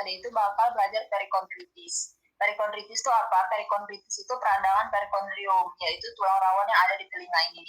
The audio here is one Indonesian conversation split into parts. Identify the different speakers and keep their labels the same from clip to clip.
Speaker 1: dia itu bakal belajar perikondritis. Perikondritis itu apa? Perikondritis itu peradangan perikondrium, yaitu tulang rawan yang ada di telinga ini.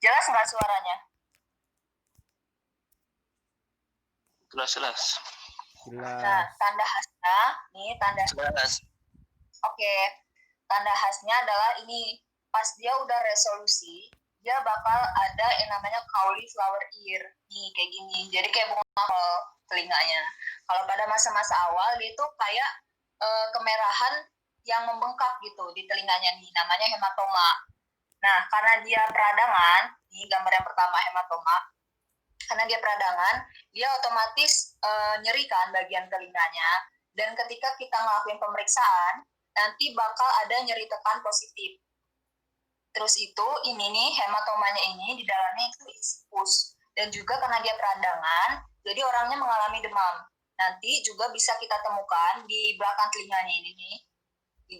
Speaker 1: Jelas nggak suaranya?
Speaker 2: Jelas.
Speaker 1: Nah, tanda khasnya, nih tanda.
Speaker 2: Jelas.
Speaker 1: Oke, tanda khasnya adalah ini. Pas dia udah resolusi, dia bakal ada yang namanya cauliflower ear. Nih, kayak gini. Jadi kayak bunga telinganya. Kalau pada masa-masa awal, dia itu kayak kemerahan yang membengkak gitu di telinganya nih. Namanya hematoma. Nah, karena dia peradangan, nih gambar yang pertama hematoma. Karena dia peradangan, dia otomatis nyeri kan bagian telinganya. Dan ketika kita ngelakuin pemeriksaan, nanti bakal ada nyeri tekan positif. Terus itu, ini nih, hematomanya ini, di dalamnya itu isi pus. Dan juga karena dia peradangan, jadi orangnya mengalami demam. Nanti juga bisa kita temukan di belakang telinganya ini nih,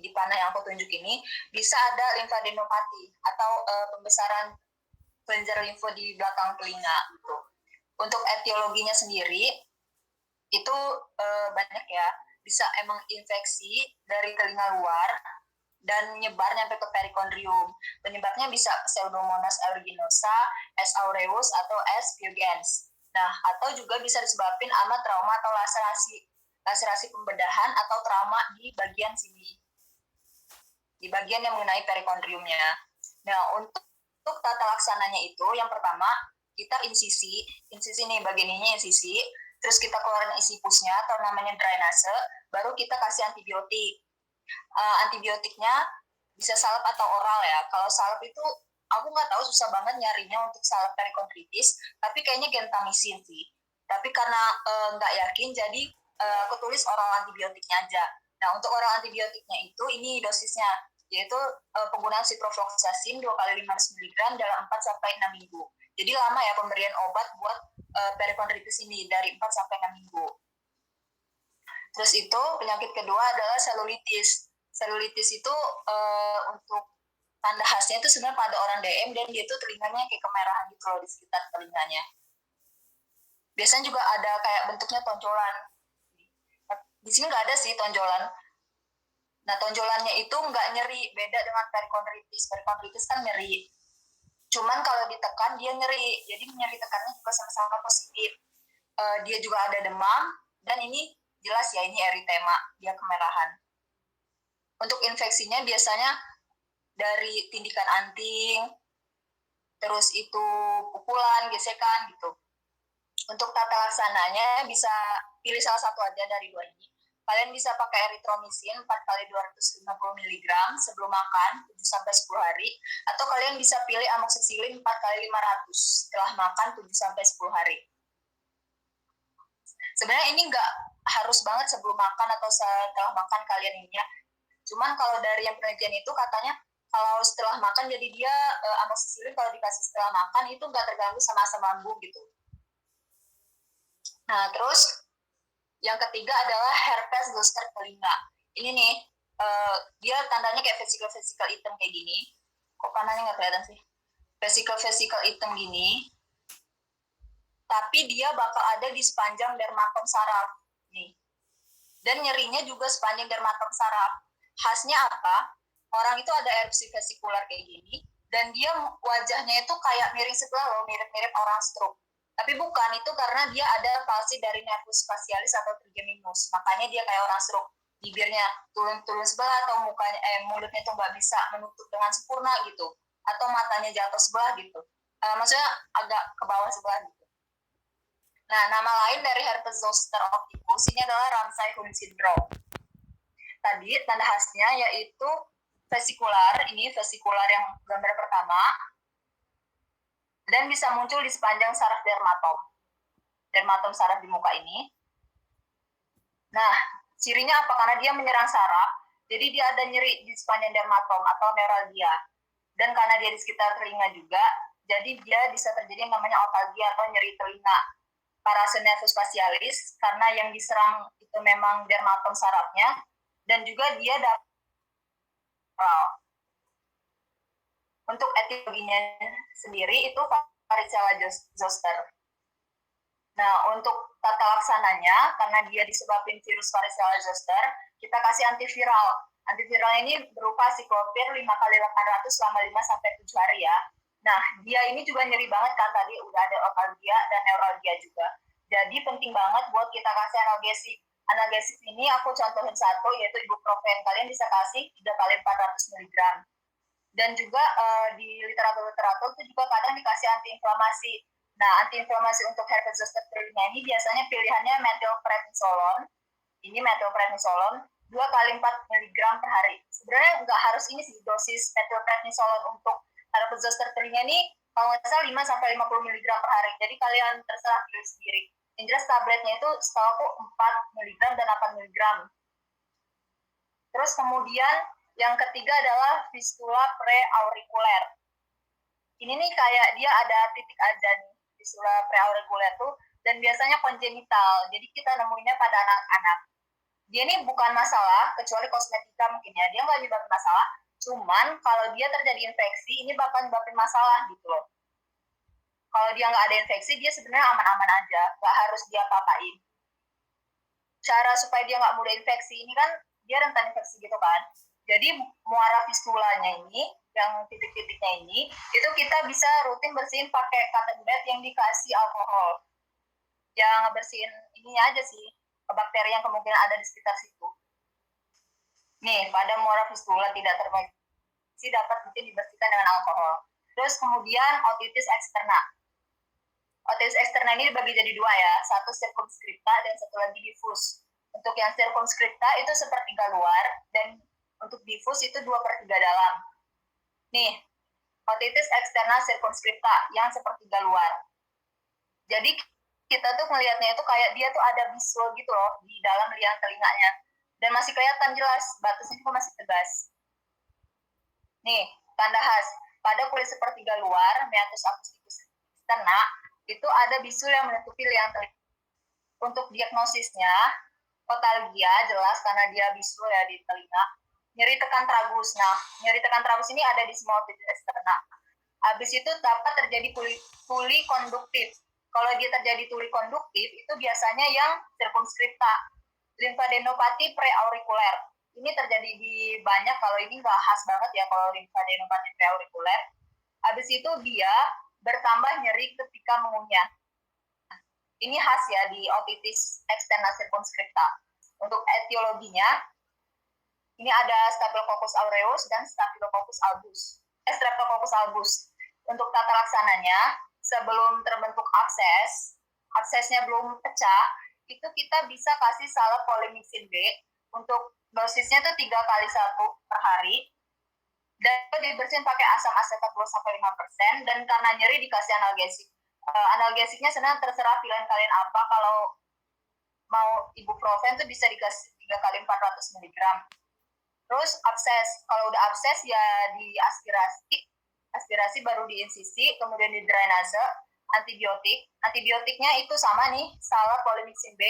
Speaker 1: di panah yang aku tunjuk ini, bisa ada limfadenopati atau pembesaran kelenjar limfo di belakang telinga gitu. Untuk etiologinya sendiri itu banyak ya, bisa emang infeksi dari telinga luar dan nyebar nyampe ke perikondrium. Penyebabnya bisa Pseudomonas aeruginosa, S. aureus atau S. purgens. Nah, atau juga bisa disebabkan sama trauma atau laserasi pembedahan atau trauma di bagian sini, di bagian yang mengenai perikondriumnya. Nah, untuk tata laksananya itu, yang pertama kita insisi nih bagian ini insisi, terus kita keluarin isi pusnya atau namanya drainase, baru kita kasih antibiotik. Antibiotiknya bisa salep atau oral ya. Kalau salep itu aku nggak tahu, susah banget nyarinya untuk salep perikondritis, tapi kayaknya gentamisin sih. Tapi karena nggak yakin, jadi aku tulis oral antibiotiknya aja. Nah, untuk oral antibiotiknya itu ini dosisnya, yaitu penggunaan ciprofloxacin 2 kali 500 mg dalam 4-6 minggu. Jadi lama ya pemberian obat buat perikondritis ini, dari 4-6 minggu. Terus itu penyakit kedua adalah selulitis. Selulitis itu untuk tanda khasnya itu sebenarnya pada orang DM, dan dia itu telinganya kayak kemerahan gitu loh di sekitar telinganya. Biasanya juga ada kayak bentuknya tonjolan. Di sini nggak ada sih tonjolan. Nah, tonjolannya itu nggak nyeri, beda dengan perikondritis. Perikondritis kan nyeri. Cuman kalau ditekan dia nyeri, jadi nyeri tekannya juga sama-sama positif. Dia juga ada demam, dan ini jelas ya, ini eritema, dia kemerahan. Untuk infeksinya biasanya dari tindikan anting, terus itu pukulan, gesekan gitu. Untuk tata laksananya bisa pilih salah satu aja dari dua ini. Kalian bisa pakai erythromycin 4 kali 250 mg sebelum makan 7-10 hari, atau kalian bisa pilih amoxicillin 4 kali 500 setelah makan 7-10 hari. Sebenarnya ini nggak harus banget sebelum makan atau setelah makan kalian ini ya. Cuman kalau dari yang penelitian itu katanya kalau setelah makan, jadi dia amoxicillin kalau dikasih setelah makan itu nggak terganggu sama asam lambung gitu. Nah, terus yang ketiga adalah herpes zoster telinga. Ini nih, dia tandanya kayak vesikel-vesikel hitam kayak gini. Kok kanannya nggak kelihatan sih? Vesikel-vesikel hitam gini. Tapi dia bakal ada di sepanjang dermatom saraf. Nih. Dan nyerinya juga sepanjang dermatom saraf. Khasnya apa? Orang itu ada erupsi vesikular kayak gini, dan dia wajahnya itu kayak miring sebelah loh, mirip-mirip orang stroke. Tapi bukan, itu karena dia ada palsi dari nervus facialis atau trigeminus. Makanya dia kayak orang stroke. Bibirnya turun sebelah, atau mukanya mulutnya itu nggak bisa menutup dengan sempurna gitu. Atau matanya jatuh sebelah gitu. Maksudnya agak ke bawah sebelah gitu. Nah, nama lain dari herpes zoster opticus ini adalah Ramsay-Hunt syndrome. Tadi tanda khasnya yaitu vesikular, ini vesikular yang gambar pertama, dan bisa muncul di sepanjang saraf dermatom saraf di muka ini. Nah, cirinya apa? Karena dia menyerang saraf, jadi dia ada nyeri di sepanjang dermatom atau neuralgia. Dan karena dia di sekitar telinga juga, jadi dia bisa terjadi yang namanya otalgia atau nyeri telinga. Parasenervus facialis, karena yang diserang itu memang dermatom sarafnya, dan juga dia dapat untuk etiologinya sendiri itu varicella zoster. Nah, untuk tata laksananya, karena dia disebabkan virus varicella zoster, kita kasih antiviral. Antiviral ini berupa Ciclovir 5x800 selama 5-7 hari ya. Nah, dia ini juga nyeri banget kan, tadi udah ada otalgia dan neuralgia juga. Jadi penting banget buat kita kasih analgesik. Analgesik ini aku contohin satu, yaitu ibuprofen. Kalian bisa kasih 3x400 mg. Dan juga di literatur-literatur itu juga kadang dikasih antiinflamasi. Nah, antiinflamasi untuk herpes zoster telinga ini biasanya pilihannya methylprednisolone. Ini methylprednisolone 2x4 mg per hari. Sebenarnya nggak harus ini sih dosis methylprednisolone untuk herpes zoster telinga ini kalau nggak salah 5-50 mg per hari. Jadi kalian terserah pilih sendiri. Yang jelas tabletnya itu setahu aku 4 mg dan 8 mg. Terus kemudian yang ketiga adalah fistula preaurikuler. Ini nih kayak dia ada titik aja nih, fistula preaurikuler tuh, dan biasanya kongenital. Jadi kita nemuinnya pada anak-anak. Dia ini bukan masalah, kecuali kosmetika mungkin ya. Dia nggak nyebabin masalah, cuman kalau dia terjadi infeksi, ini bakal nyebabin masalah gitu loh. Kalau dia nggak ada infeksi, dia sebenarnya aman-aman aja, nggak harus dia apa-apain. Cara supaya dia nggak mudah infeksi, ini kan dia rentan infeksi gitu kan. Jadi muara fistulanya ini, yang titik-titiknya ini, itu kita bisa rutin bersihin pakai cotton pad yang dikasih alkohol. Yang bersihin ininya aja sih, bakteri yang kemungkinan ada di sekitar situ. Nih, pada muara fistula tidak terinfeksi dapat rutin dibersihkan dengan alkohol. Terus kemudian otitis eksterna. Otitis eksterna ini dibagi jadi dua ya, satu circumscripta dan satu lagi diffus. Untuk yang circumscripta itu sepertiga luar, dan untuk diffus itu 2/3 dalam. Nih, otitis eksterna circumscripta yang sepertiga luar. Jadi kita tuh melihatnya itu kayak dia tuh ada bisul gitu loh di dalam liang telinganya. Dan masih kelihatan jelas, batasnya juga masih tegas. Nih, tanda khas. Pada kulit sepertiga luar, meatus acusticus externa, itu ada bisul yang menutupi liang telinga. Untuk diagnosisnya, otalgia jelas karena dia bisul ya di telinga. Nyeri tekan tragus. Nah, nyeri tekan tragus ini ada di semua otitis eksterna. Habis itu dapat terjadi tuli konduktif. Kalau dia terjadi tuli konduktif, itu biasanya yang circumscripta. Limfadenopati preaurikuler. Ini terjadi di banyak, kalau ini nggak khas banget ya kalau limfadenopati preaurikuler. Habis itu dia bertambah nyeri ketika mengunyah. Ini khas ya di otitis eksterna circumscripta. Untuk etiologinya, ini ada Staphylococcus aureus dan Staphylococcus albus. Streptococcus albus. Untuk tata laksananya, sebelum terbentuk aksesnya belum pecah, itu kita bisa kasih salep polymyxin B. Untuk dosisnya tuh 3x1 per hari. Dan dibersihin pakai asam asetat 2-5%, dan karena nyeri dikasih analgesik. Analgesiknya sebenarnya terserah pilihan kalian apa. Kalau mau ibuprofen tuh bisa dikasih 3x400 mg. Terus abses, kalau udah abses ya aspirasi baru diinsisi, kemudian di drainase, antibiotiknya itu sama nih, salep polymyxin B.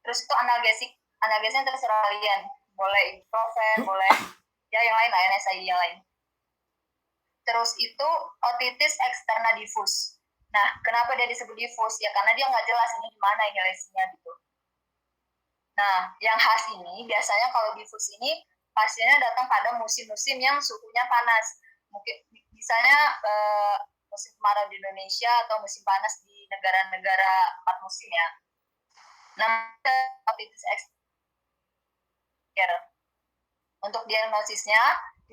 Speaker 1: Terus itu analgesiknya terserah kalian, boleh ibuprofen, boleh ya yang lain lah, NSAID yang lain. Terus itu otitis eksterna diffus. Nah, kenapa dia disebut diffus? Ya karena dia nggak jelas ini gimana ini lesinya gitu. Nah, yang khas ini biasanya kalau diffus ini pasiennya datang pada musim-musim yang suhunya panas. Mungkin misalnya musim kemarau di Indonesia atau musim panas di negara-negara 4 musim ya. Namanya otitis eksterna. Untuk diagnosisnya,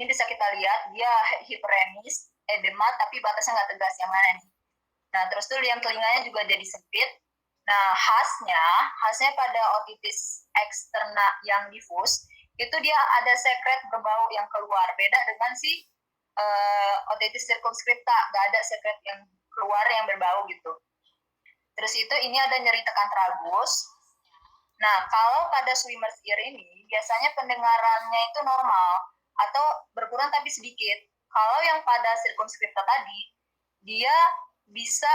Speaker 1: ini bisa kita lihat dia hiperemis, edema, tapi batasnya nggak tegas yang mana nih. Nah, terus tuh liang telinganya juga jadi sempit. Nah, khasnya pada otitis eksterna yang diffus, itu dia ada sekret berbau yang keluar. Beda dengan si otitis circumscripta, nggak ada sekret yang keluar yang berbau gitu. Terus itu ini ada nyeri tekan tragus. Nah, kalau pada swimmer's ear ini, biasanya pendengarannya itu normal, atau berkurang tapi sedikit. Kalau yang pada circumscripta tadi, dia bisa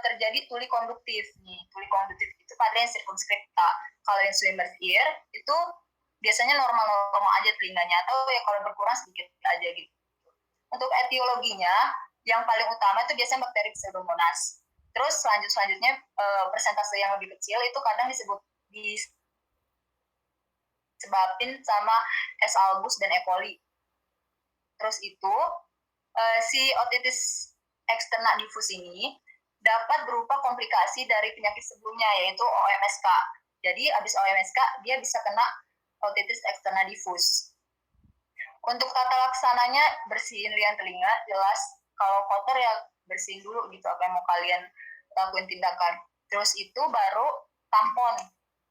Speaker 1: terjadi tuli konduktif nih. Tuli konduktif itu pada yang circumscripta. Kalau yang swimmer's ear itu biasanya normal-normal aja telinganya, atau ya kalau berkurang sedikit aja gitu. Untuk etiologinya, yang paling utama itu biasanya bakteri Pseudomonas. Terus selanjutnya persentase yang lebih kecil itu kadang disebabin sama S. albus dan E. coli. Terus itu si otitis eksterna difus ini dapat berupa komplikasi dari penyakit sebelumnya, yaitu OMSK. Jadi abis OMSK dia bisa kena otitis eksterna difus. Untuk tata laksananya, bersihin liang telinga, jelas. Kalau kotor ya bersihin dulu gitu apa yang mau kalian lakuin tindakan. Terus itu baru tampon.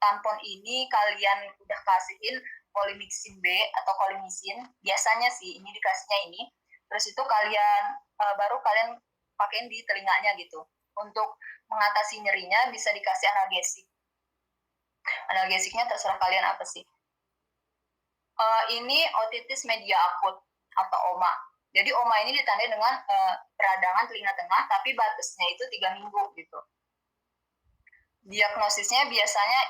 Speaker 1: Tampon ini kalian udah kasihin polymyxin B atau kolimisin. Biasanya sih ini dikasihnya ini. Terus itu baru kalian pakein di telinganya gitu. Untuk mengatasi nyerinya bisa dikasih analgesik. Analgesiknya terserah kalian apa sih. Ini otitis media akut atau OMA. Jadi OMA ini ditandai dengan peradangan telinga tengah, tapi batasnya itu 3 minggu gitu. Diagnosisnya biasanya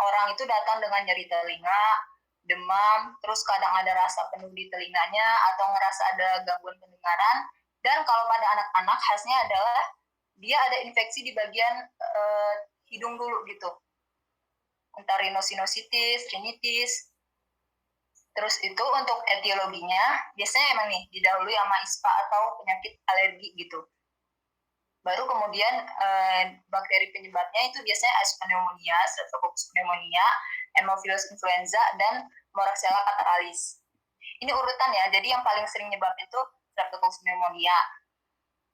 Speaker 1: orang itu datang dengan nyeri telinga, demam, terus kadang ada rasa penuh di telinganya atau ngerasa ada gangguan pendengaran. Dan kalau pada anak-anak khasnya adalah dia ada infeksi di bagian hidung dulu gitu. Entah rhinosinusitis, rinitis. Terus itu untuk etiologinya biasanya emang nih didahului sama ISPA atau penyakit alergi gitu. Baru kemudian bakteri penyebabnya itu biasanya Pneumonia, Streptococcus pneumonia, Haemophilus influenza, dan Moraxella catarrhalis. Ini urutan ya, jadi yang paling sering nyebabin itu Streptococcus pneumonia.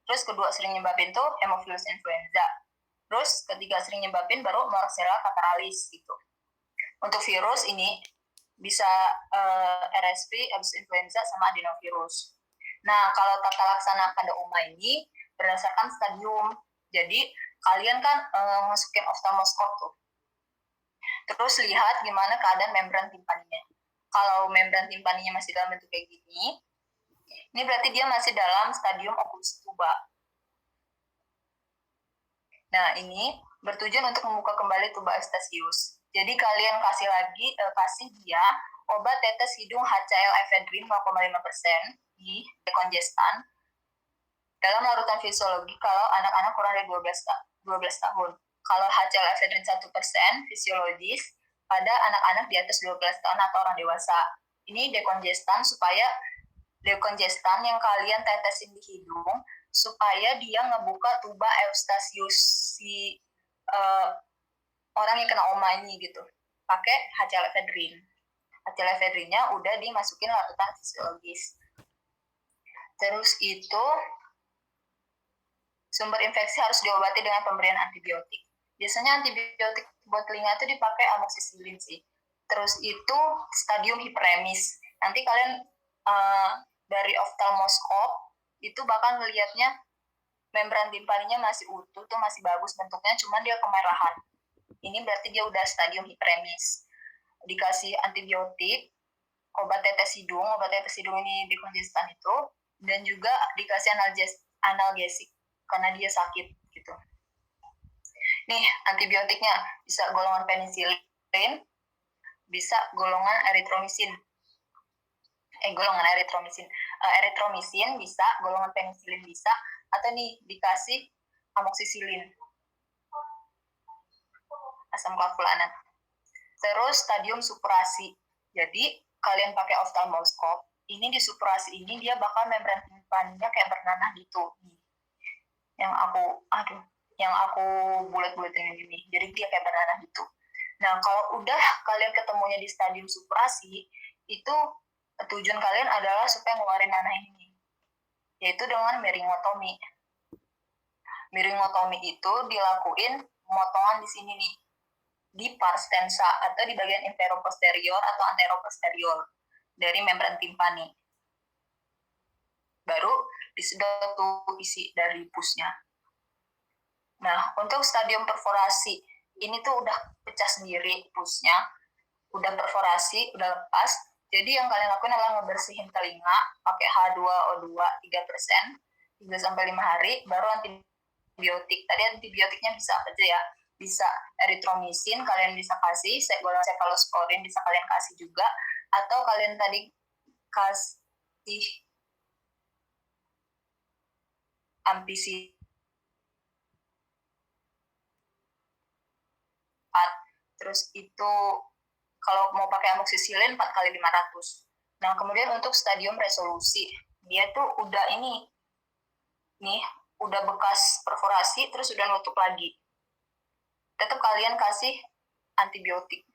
Speaker 1: Terus kedua sering nyebabin itu Haemophilus influenza. Terus ketiga sering nyebabin baru Moraxella catarrhalis gitu. Untuk virus ini bisa RSV, Herpes influenza, sama adenovirus. Nah, kalau tata laksana pada OMA ini berdasarkan stadium. Jadi kalian kan masukin oftalmoskop tuh. Terus lihat gimana keadaan membran timpaninya. Kalau membran timpaninya masih dalam bentuk kayak gini, ini berarti dia masih dalam stadium oklusi tuba. Nah, ini bertujuan untuk membuka kembali tuba Eustachius. Jadi kalian kasih dia obat tetes hidung HCl efedrin 0,5% di dekongestan dalam larutan fisiologi kalau anak-anak kurang dari 12 tahun. Kalau HCl efedrin 1% fisiologis pada anak-anak di atas 12 tahun atau orang dewasa. Ini dekongestan yang kalian tetesin di hidung supaya dia ngebuka tuba Eustachius si orang yang kena OMA ini gitu. Pakai HCl efedrin. HCl efedrinnya udah dimasukin larutan fisiologis. Terus itu sumber infeksi harus diobati dengan pemberian antibiotik. Biasanya antibiotik buat telinga itu dipakai amoxicillin sih. Terus itu stadium hiperemis. Nanti kalian dari oftalmoskop itu bakal ngelihatnya membran timpaninya masih utuh, tuh masih bagus bentuknya, cuman dia kemerahan. Ini berarti dia udah stadium hiperemis. Dikasih antibiotik, obat tetes hidung ini dekongestan itu, dan juga dikasih analgesik karena dia sakit gitu. Nih antibiotiknya bisa golongan penicillin, bisa golongan eritromisin. Eritromisin bisa, golongan penicillin bisa, atau nih dikasih amoxicillin, asam klafulanan. Terus stadium supurasi. Jadi kalian pakai oftalmoskop, ini di supurasi ini dia bakal membran timpaninya kayak bernanah gitu. Yang aku bulat-bulatin ini. Jadi dia kayak bernanah gitu. Nah, kalau udah kalian ketemunya di stadium supurasi, itu tujuan kalian adalah supaya ngeluarin nanah ini, yaitu dengan meringotomi. Meringotomi itu dilakuin pemotongan di sini nih, di pars tensa atau di bagian imperoposterior atau anteroposterior dari membran timpani. Baru disedot tuh isi dari pusnya. Nah, untuk stadium perforasi, ini tuh udah pecah sendiri pusnya, udah perforasi, udah lepas. Jadi yang kalian lakuin adalah ngebersihin telinga pakai H2O2 3%, 3-5 hari, baru antibiotik. Tadi antibiotiknya bisa apa aja ya? Bisa eritromisin, kalian bisa kasih, golongan cephalosporin bisa kalian kasih juga, atau kalian tadi kasih ampicillin Terus itu kalau mau pakai amoxicillin 4 kali 500. Nah, kemudian untuk stadium resolusi, dia tuh udah udah bekas perforasi, terus udah nutup lagi. Tetap kalian kasih antibiotik.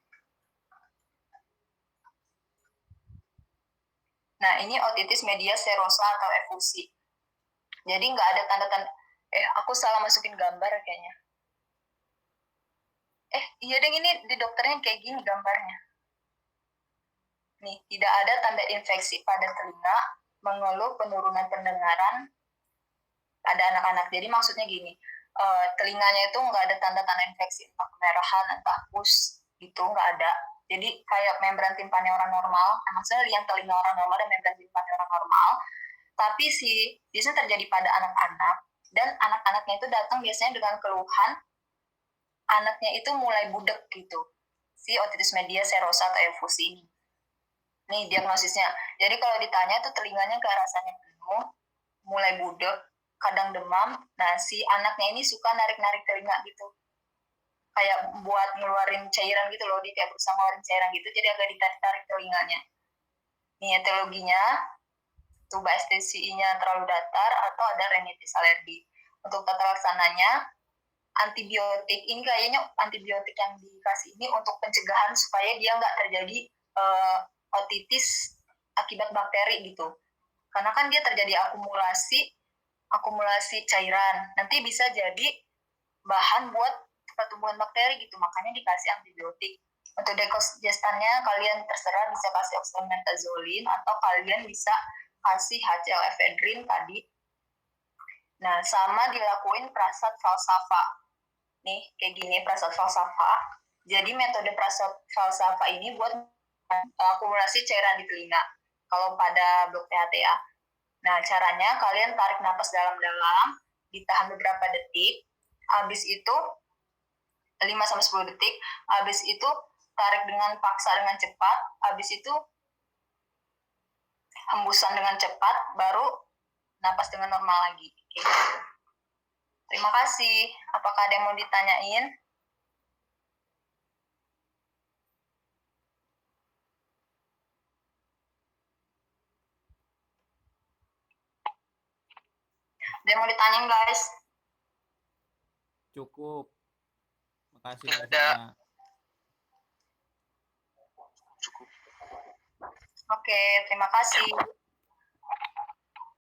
Speaker 1: Nah, ini otitis media serosa atau efusi. Jadi nggak ada tanda-tanda, aku salah masukin gambar kayaknya. Iya deh, ini di dokternya kayak gini gambarnya. Nih, tidak ada tanda infeksi pada telinga, mengeluh penurunan pendengaran pada anak-anak. Jadi maksudnya gini, telinganya itu nggak ada tanda-tanda infeksi, entah kemerahan, entah pus, itu nggak ada. Jadi kayak membran timpani orang normal, maksudnya liang telinga orang normal dan membran timpani orang normal, tapi biasanya terjadi pada anak-anak, dan anak-anaknya itu datang biasanya dengan keluhan, anaknya itu mulai budek gitu, si otitis media serosa atau efusi ini. Nih diagnosisnya, jadi kalau ditanya tuh telinganya kayak rasanya penuh, mulai budek, kadang demam. Nah, si anaknya ini suka narik-narik telinga gitu. Kayak buat ngeluarin cairan gitu loh, dia kayak berusaha ngeluarin cairan gitu, jadi agak ditarik-tarik telinganya. Nih etiologinya, tuba STCI-nya terlalu datar atau ada rinitis alergi. Untuk tata laksananya, antibiotik, ini kayaknya antibiotik yang dikasih ini untuk pencegahan supaya dia nggak terjadi otitis akibat bakteri gitu. Karena kan dia terjadi akumulasi cairan, nanti bisa jadi bahan buat pertumbuhan bakteri gitu, makanya dikasih antibiotik. Untuk dekongestannya kalian terserah bisa kasih oxymetazoline atau kalian bisa kasih HCl ephedrine tadi. Nah, sama dilakuin prasat falsafa. Nih, kayak gini prasat falsafa. Jadi metode prasat falsafa ini buat akumulasi cairan di telinga kalau pada blok THTA. Nah, caranya kalian tarik napas dalam-dalam, ditahan beberapa detik, habis itu 5-10 detik, habis itu tarik dengan paksa dengan cepat, habis itu hembusan dengan cepat, baru napas dengan normal lagi. Kayak gitu. Terima kasih. Apakah ada yang mau ditanyain? Ada yang mau ditanyain, guys?
Speaker 2: Cukup. Makasih.
Speaker 1: Ada. Cukup. Oke, terima kasih.